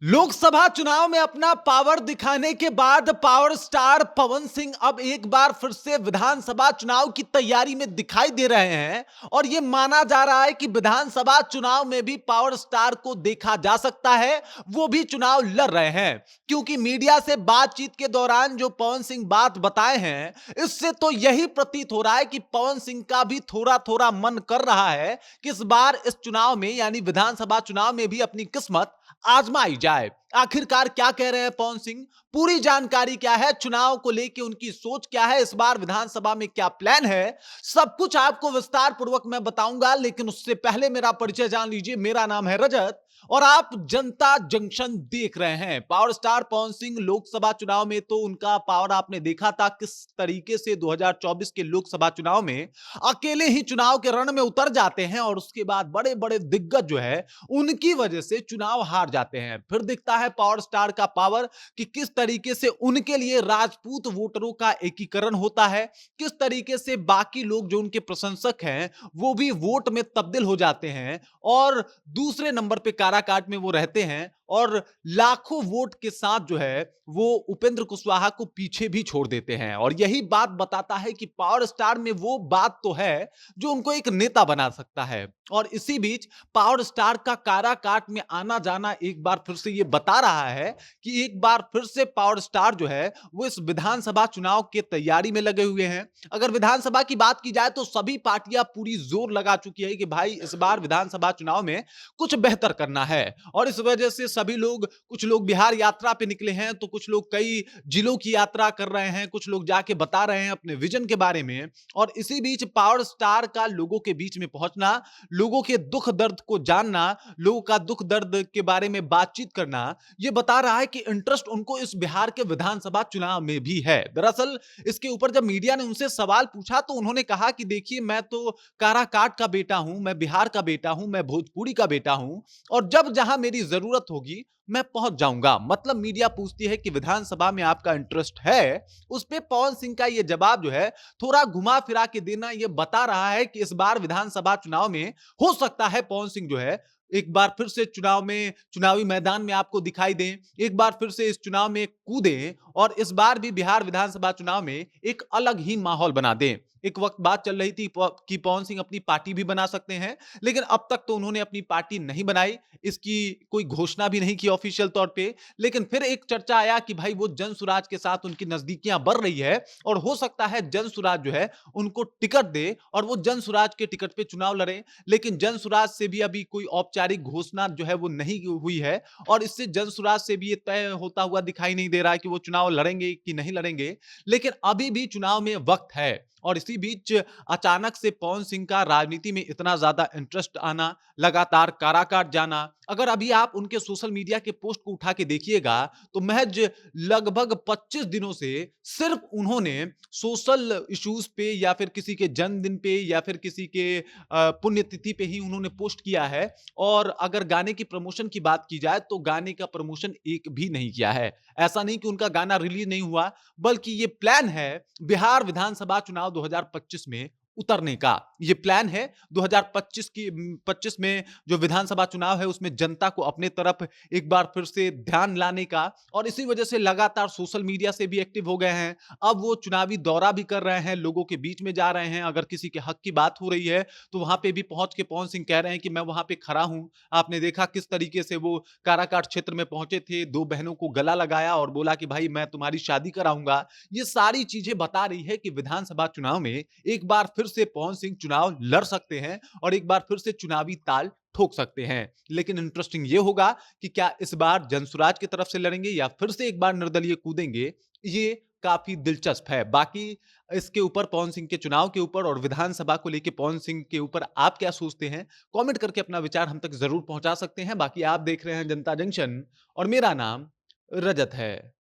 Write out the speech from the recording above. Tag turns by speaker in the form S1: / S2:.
S1: लोकसभा चुनाव में अपना पावर दिखाने के बाद पावर स्टार पवन सिंह अब एक बार फिर से विधानसभा चुनाव की तैयारी में दिखाई दे रहे हैं और यह माना जा रहा है कि विधानसभा चुनाव में भी पावर स्टार को देखा जा सकता है। वो भी चुनाव लड़ रहे हैं क्योंकि मीडिया से बातचीत के दौरान जो पवन सिंह बात बताए हैं, इससे तो यही प्रतीत हो रहा है कि पवन सिंह का भी थोड़ा थोड़ा मन कर रहा है कि इस बार इस चुनाव में यानी विधानसभा चुनाव में भी अपनी किस्मत आजमाई जाए। आखिरकार क्या कह रहे हैं पवन सिंह, पूरी जानकारी क्या है, चुनाव को लेकर उनकी सोच क्या है, इस बार विधानसभा में क्या प्लान है, सब कुछ आपको विस्तार पूर्वक मैं बताऊंगा। लेकिन उससे पहले मेरा परिचय जान लीजिए। मेरा नाम है रजत और आप जनता जंक्शन देख रहे हैं। पावर स्टार पवन सिंह लोकसभा चुनाव में तो उनका पावर आपने देखा था किस तरीके से 2024 के लोकसभा चुनाव में अकेले ही चुनाव के रण में उतर जाते हैं और उसके बाद बड़े बड़े दिग्गज जो है उनकी वजह से चुनाव हार जाते हैं। फिर दिखता है पावर स्टार का पावर कि किस तरीके से उनके लिए राजपूत वोटरों का एकीकरण होता है, किस तरीके से बाकी लोग जो उनके प्रशंसक हैं वो भी वोट में तब्दील हो जाते हैं और दूसरे नंबर पे काराकाट में वो रहते हैं और लाखों वोट के साथ जो है वो उपेंद्र कुशवाहा को पीछे भी छोड़ देते हैं। और यही बात बताता है कि पावर स्टार में वो बात तो है जो उनको एक नेता बना सकता है। और इसी बीच पावर स्टार का काराकाट में आना जाना एक बार फिर से ये बता रहा है कि एक बार फिर से पावर स्टार जो है वो इस विधानसभा चुनाव के तैयारी में लगे हुए हैं। अगर विधानसभा की बात की जाए तो सभी पार्टियां पूरी जोर लगा चुकी है कि भाई इस बार विधानसभा चुनाव में कुछ बेहतर करना है। और इस वजह से सभी लोग, कुछ लोग बिहार यात्रा पे निकले हैं तो कुछ लोग कई जिलों की यात्रा कर रहे हैं, कुछ लोग जाके बता रहे हैं अपने विजन के बारे में। और इसी बीच पावर स्टार का लोगों के बीच में पहुंचना, लोगों के दुख दर्द को जानना, लोगों का दुख दर्द के बारे में बातचीत करना, यह बता रहा है कि इंटरेस्ट उनको इस बिहार के विधानसभा चुनाव में भी है। दरअसल इसके ऊपर जब मीडिया ने उनसे सवाल पूछा तो उन्होंने कहा कि देखिए, मैं तो काराकाट का बेटा हूं, मैं बिहार का बेटा हूं, मैं भोजपुरी का बेटा हूं और जब जहां मेरी जरूरत होगी मैं पहुंच जाऊंगा। मतलब मीडिया पूछती है कि विधानसभा में आपका इंटरेस्ट है, उस पे पवन सिंह का यह जवाब जो है थोड़ा घुमा फिरा के देना यह बता रहा है कि इस बार विधानसभा चुनाव में हो सकता है पवन सिंह जो है एक बार फिर से चुनाव में, चुनावी मैदान में आपको दिखाई दें, एक बार फिर से इस चुनाव में कूदें और इस बार भी बिहार विधानसभा चुनाव में एक अलग ही माहौल बना दें। एक वक्त बात चल रही थी कि पवन सिंह अपनी पार्टी भी बना सकते हैं, लेकिन अब तक तो उन्होंने अपनी पार्टी नहीं बनाई, इसकी कोई घोषणा भी नहीं की ऑफिशियल तौर पे। लेकिन फिर एक चर्चा आया कि भाई वो जनसुराज के साथ उनकी नजदीकियां बढ़ रही है और हो सकता है जनसुराज जो है उनको टिकट दे और वो जनसुराज के टिकट पे चुनाव लड़े। लेकिन जनसुराज से भी अभी कोई औपचारिक घोषणा जो है वो नहीं हुई है और इससे जनसुराज से भी ये तय होता हुआ दिखाई नहीं दे रहा है कि वो चुनाव लड़ेंगे कि नहीं लड़ेंगे। लेकिन अभी भी चुनाव में वक्त है और इसी बीच अचानक से पवन सिंह का राजनीति में इतना ज्यादा इंटरेस्ट आना, लगातार काराकाट जाना, अगर अभी आप उनके सोशल मीडिया के पोस्ट को उठा के देखिएगा तो महज लगभग 25 दिनों से सिर्फ उन्होंने सोशल इश्यूज पे या फिर किसी के जन्मदिन पे या फिर किसी के पुण्यतिथि पे ही उन्होंने पोस्ट किया है। और अगर गाने की प्रमोशन की बात की जाए तो गाने का प्रमोशन एक भी नहीं किया है। ऐसा नहीं कि उनका गाना रिलीज नहीं हुआ, बल्कि ये प्लान है बिहार विधानसभा चुनाव 2025 में उतरने का। ये प्लान है 2025 की 25 में जो विधानसभा चुनाव है उसमें जनता को अपने तरफ एक बार फिर से ध्यान लाने का। और इसी वजह से लगातार सोशल मीडिया से भी एक्टिव हो गए हैं। अब वो चुनावी दौरा भी कर रहे हैं, लोगों के बीच में जा रहे हैं। अगर किसी के हक की बात हो रही है तो वहां पे भी पहुंच के पवन सिंह कह रहे हैं कि मैं वहां पे खड़ा हूं। आपने देखा किस तरीके से वो काराकाट क्षेत्र में पहुंचे थे, दो बहनों को गला लगाया और बोला कि भाई मैं तुम्हारी शादी कराऊंगा। ये सारी चीजें बता रही है कि विधानसभा चुनाव में एक बार फिर से पवन सिंह चुनाव लड़ सकते हैं और एक बार फिर से चुनावी ताल ठोक सकते हैं। लेकिन इंटरेस्टिंग ये होगा कि क्या इस बार जनसुराज की तरफ से लड़ेंगे या फिर से एक बार निर्दलीय कूदेंगे, ये काफी दिलचस्प है। बाकी इसके ऊपर, पवन सिंह के चुनाव के ऊपर और विधानसभा को लेकर पवन सिंह के ऊपर आप क्या सोचते हैं, कमेंट करके अपना विचार हम तक जरूर पहुंचा सकते हैं। बाकी आप देख रहे हैं जनता जंक्शन और मेरा नाम रजत है।